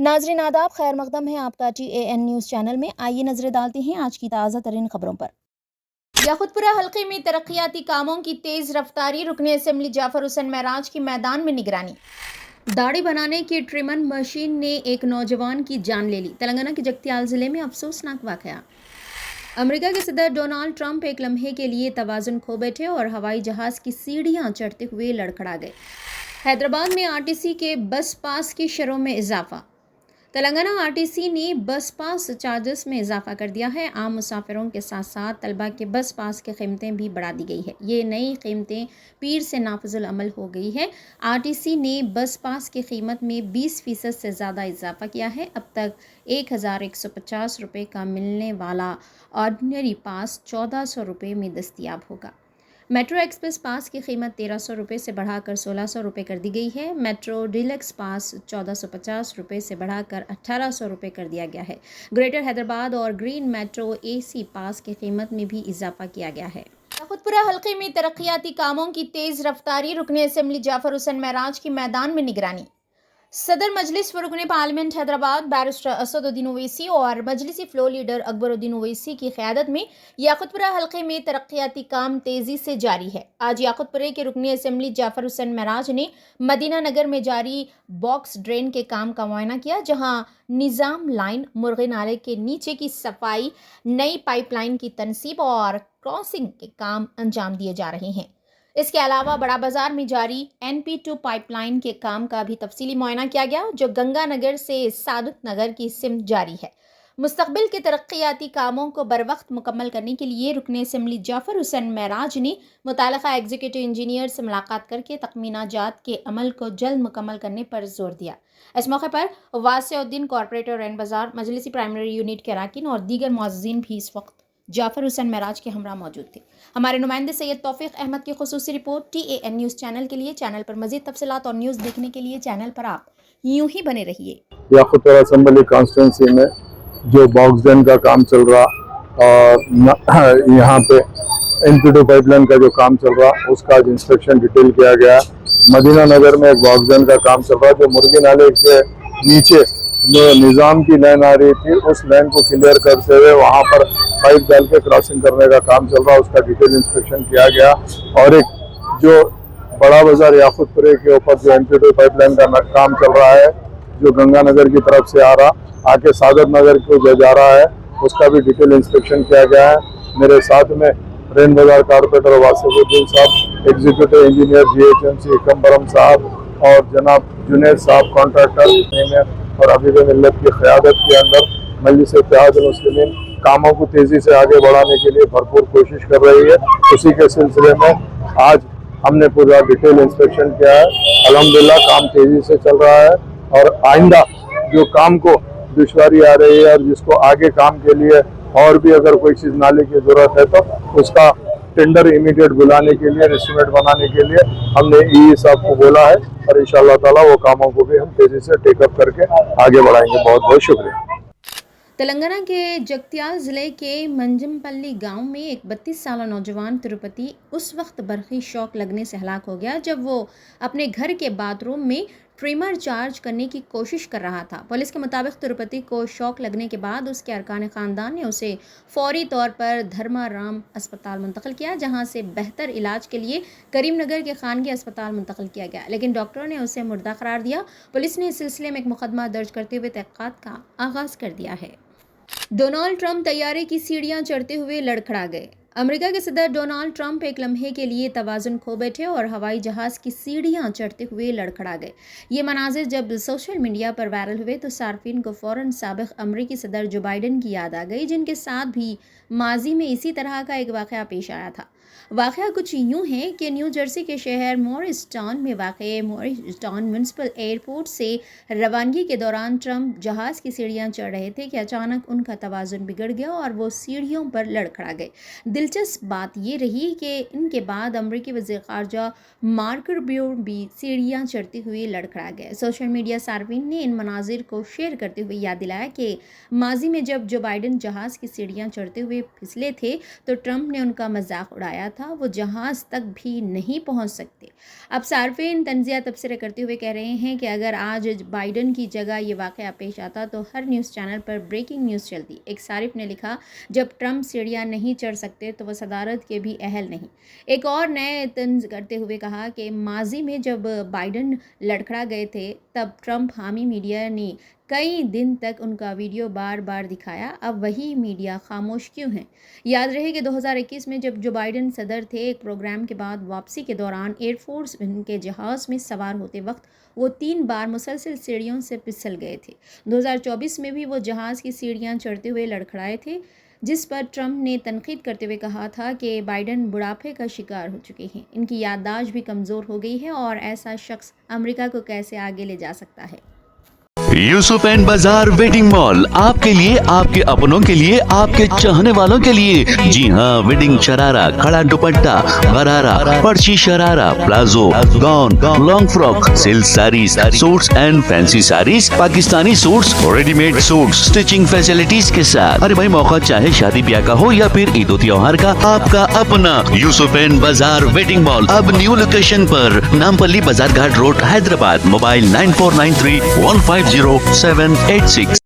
ناظرین آداب، خیر مقدم ہے آپ کا TAN نیوز چینل میں۔ آئیے نظر ڈالتے ہیں آج کی تازہ ترین خبروں پر۔ یاقوت پورہ حلقے میں ترقیاتی کاموں کی تیز رفتاری، رکن اسمبلی جعفر حسین معراج کی میدان میں نگرانی۔ داڑھی بنانے کی ٹرمر مشین نے ایک نوجوان کی جان لے لی۔ تلنگانہ کے جگتیال ضلع میں افسوسناک واقعہ۔ امریکہ کے صدر ڈونلڈ ٹرمپ ایک لمحے کے لیے توازن کھو بیٹھے اور ہوائی جہاز کی سیڑھیاں چڑھتے ہوئے لڑکھڑا گئے۔ حیدرآباد میں RTC کے بس پاس کی شرحوں میں اضافہ۔ تلنگانہ RTC نے بس پاس چارجز میں اضافہ کر دیا ہے۔ عام مسافروں کے ساتھ ساتھ طلبہ کے بس پاس کی قیمتیں بھی بڑھا دی گئی ہے۔ یہ نئی قیمتیں پیر سے نافذ العمل ہو گئی ہے۔ RTC نے بس پاس کی قیمت میں 20% سے زیادہ اضافہ کیا ہے۔ اب تک 1150 روپے کا ملنے والا آرڈنری پاس 1400 روپے میں دستیاب ہوگا۔ میٹرو ایکسپریس پاس کی قیمت 1300 روپے سے بڑھا کر 1600 روپے کر دی گئی ہے۔ میٹرو ڈیلکس پاس 1450 روپے سے بڑھا کر 1800 روپے کر دیا گیا ہے۔ گریٹر حیدرآباد اور گرین میٹرو AC پاس کی قیمت میں بھی اضافہ کیا گیا ہے۔ یاقوت پورہ حلقے میں ترقیاتی کاموں کی تیز رفتاری، رکن اسمبلی جعفر حسین معراج کی میدان میں نگرانی۔ صدر مجلس و رکن پارلیمنٹ حیدرآباد بیرسٹر اسد الدین اویسی اور مجلسی فلور لیڈر اکبر الدین اویسی کی قیادت میں یاقوت پورہ حلقے میں ترقیاتی کام تیزی سے جاری ہے۔ آج یاقوت پورے کے رکن اسمبلی جعفر حسین معراج نے مدینہ نگر میں جاری باکس ڈرین کے کام کا معائنہ کیا، جہاں نظام لائن، مرغے نالے کے نیچے کی صفائی، نئی پائپ لائن کی تنصیب اور کراسنگ کے کام انجام دیے جا رہے ہیں۔ اس کے علاوہ بڑا بازار میں جاری NP2 پائپ لائن کے کام کا بھی تفصیلی معائنہ کیا گیا، جو گنگا نگر سے سعادت نگر کی سمت جاری ہے۔ مستقبل کے ترقیاتی کاموں کو بروقت مکمل کرنے کے لیے رکن اسمبلی جعفر حسین معراج نے متعلقہ ایگزیکٹو انجینئر سے ملاقات کر کے تخمینہ جات کے عمل کو جلد مکمل کرنے پر زور دیا۔ اس موقع پر واسع الدین کارپوریٹر رین بازار، مجلسی پرائمری یونٹ کے اراکین اور دیگر معززین بھی اس وقت جعفر حسین معراج کے ہمراہ موجود تھے۔ ہمارے نمائندے سید توفیق احمد کی خصوصی رپورٹ TAN نیوز چینل کے لیے۔ چینل پر مزید تفصیلات اور نیوز دیکھنے کے لیے چینل پر آپ یوں ہی بنے رہیے۔ یاقوت پورہ اسمبلی کانسٹیٹوینسی میں جو باکس ڈین کا کام چل رہا اور یہاں پہ NP2 پائپ لائن کا جو کام چل رہا، اس کا آج انسپیکشن ڈیٹیل کیا گیا۔ مدینہ نگر میں ایک باکس ڈین کا کام چل رہا، جو مرغی نالے کے نیچے جو نظام کی لائن آ رہی تھی، اس لائن کو کلیئر کرتے ہوئے وہاں پر پائپ ڈال کے کراسنگ کرنے کا کام چل رہا، اس کا ڈیٹیل انسپیکشن کیا گیا۔ اور ایک جو بڑا بازار یاقوت پورے کے اوپر جو NP2 پائپ لائن کا کام چل رہا ہے، جو گنگا نگر کی طرف سے آ کے سعادت نگر کو جو جا رہا ہے، اس کا بھی ڈیٹیل انسپیکشن کیا گیا ہے۔ میرے ساتھ میں رین بازار کارپوریٹر واسف الدین صاحب، ایگزیکٹو انجینئر GHMC کمبرم صاحب اور جناب جنید صاحب کانٹریکٹر اور حبیب ملت کی قیادت کے اندر مجلس اتحاد المسلمین کاموں کو تیزی سے آگے بڑھانے کے لیے بھرپور کوشش کر رہی ہے۔ اسی کے سلسلے میں آج ہم نے پورا ڈیٹیل انسپیکشن کیا ہے۔ الحمدللہ کام تیزی سے چل رہا ہے، اور آئندہ جو کام کو دشواری آ رہی ہے اور جس کو آگے کام کے لیے اور بھی اگر کوئی چیز نالے کی ضرورت ہے، تو اس کا ٹینڈر امیڈیٹ بلانے کے لیے، ایسٹیمیٹ بنانے کے لیے ہم نے صاحب کو بولا ہے، اور انشاءاللہ تعالی وہ کاموں کو بھی ہم تیزی سے ٹیک اپ کر کے آگے بڑھائیں گے۔ بہت بہت شکریہ۔ تلنگانہ کے جگتیال ضلع کے منجمپلی گاؤں میں ایک 32 سالہ نوجوان تروپتی اس وقت برقی شاک لگنے سے ہلاک ہو گیا جب وہ اپنے گھر کے باتھ روم میں ٹریمر چارج کرنے کی کوشش کر رہا تھا۔ پولیس کے مطابق تروپتی کو شاک لگنے کے بعد اس کے ارکان خاندان نے اسے فوری طور پر دھرما رام اسپتال منتقل کیا، جہاں سے بہتر علاج کے لیے کریم نگر کے خانگی اسپتال منتقل کیا گیا، لیکن ڈاکٹروں نے اسے مردہ قرار دیا۔ پولیس نے اس سلسلے میں ایک مقدمہ درج کرتے ہوئے تحقیقات کا آغاز کر دیا ہے۔ ڈونلڈ ٹرمپ طیارے کی سیڑھیاں چڑھتے ہوئے لڑکھڑا گئے۔ امریکہ کے صدر ڈونلڈ ٹرمپ ایک لمحے کے لیے توازن کھو بیٹھے اور ہوائی جہاز کی سیڑھیاں چڑھتے ہوئے لڑکھڑا گئے۔ یہ مناظر جب سوشل میڈیا پر وائرل ہوئے تو صارفین کو فوراً سابق امریکی صدر جو بائیڈن کی یاد آ گئی، جن کے ساتھ بھی ماضی میں اسی طرح کا ایک واقعہ پیش آیا تھا۔ واقعہ کچھ یوں ہے کہ نیو جرسی کے شہر مورس ٹاؤن میں واقع مورس ٹاؤن میونسپل ایئرپورٹ سے روانگی کے دوران ٹرمپ جہاز کی سیڑھیاں چڑھ رہے تھے کہ اچانک ان کا توازن بگڑ گیا اور وہ سیڑھیوں پر لڑکھڑا گئے۔ دلچسپ بات یہ رہی کہ ان کے بعد امریکی وزیر خارجہ مارکو روبیو بھی سیڑھیاں چڑھتے ہوئے لڑکھڑا گئے۔ سوشل میڈیا صارفین نے ان مناظر کو شیئر کرتے ہوئے یاد دلایا کہ ماضی میں جب جو بائیڈن جہاز کی سیڑھیاں چڑھتے ہوئے پھسلے تھے تو ٹرمپ نے ان کا مذاق اڑایا دکھایا تھا وہ جہاز تک بھی نہیں پہنچ سکتے۔ اب صارفین طنزیہ تبصرے کرتے ہوئے کہہ رہے ہیں کہ اگر آج بائیڈن کی جگہ یہ واقعہ پیش آتا تو ہر نیوز چینل پر بریکنگ نیوز چلتی۔ ایک صارف نے لکھا، جب ٹرمپ سیڑھیاں نہیں چڑھ سکتے تو وہ صدارت کے بھی اہل نہیں۔ ایک اور نے طنز کرتے ہوئے کہا کہ ماضی میں جب بائیڈن لڑکھڑا گئے تھے تب ٹرمپ حامی میڈیا نے کئی دن تک ان کا ویڈیو بار بار دکھایا، اب وہی میڈیا خاموش کیوں ہیں؟ یاد رہے کہ 2021 میں جب جو بائیڈن صدر تھے، ایک پروگرام کے بعد واپسی کے دوران ایئر فورس کے جہاز میں سوار ہوتے وقت وہ 3 بار مسلسل سیڑھیوں سے پھسل گئے تھے۔ 2024 میں بھی وہ جہاز کی سیڑھیاں چڑھتے ہوئے لڑکھڑائے تھے، جس پر ٹرمپ نے تنقید کرتے ہوئے کہا تھا کہ بائیڈن بڑھاپے کا شکار ہو چکے ہیں، ان کی یادداشت بھی کمزور ہو گئی ہے اور ایسا شخص امریکہ کو کیسے آگے لے جا سکتا ہے۔ یوسف اینڈ بازار ویڈنگ مال آپ کے لیے، آپ کے اپنوں کے لیے، آپ کے چاہنے والوں کے لیے۔ جی ہاں، ویڈنگ شرارہ، کھڑا دوپٹہ، غرارہ، پرچی sharara, palazzo, gown, long frock, silk saris, suits and fancy saris, Pakistani suits, ready made suits, stitching facilities کے ساتھ۔ ارے بھائی، موقع چاہے شادی بیاہ کا ہو یا پھر عید و تہوار کا، آپ کا اپنا یوسف اینڈ بازار ویڈنگ مال اب نیو لوکیشن پر، نامپلی بازار گھاٹ روڈ، حیدرآباد۔ موبائل 9493150786۔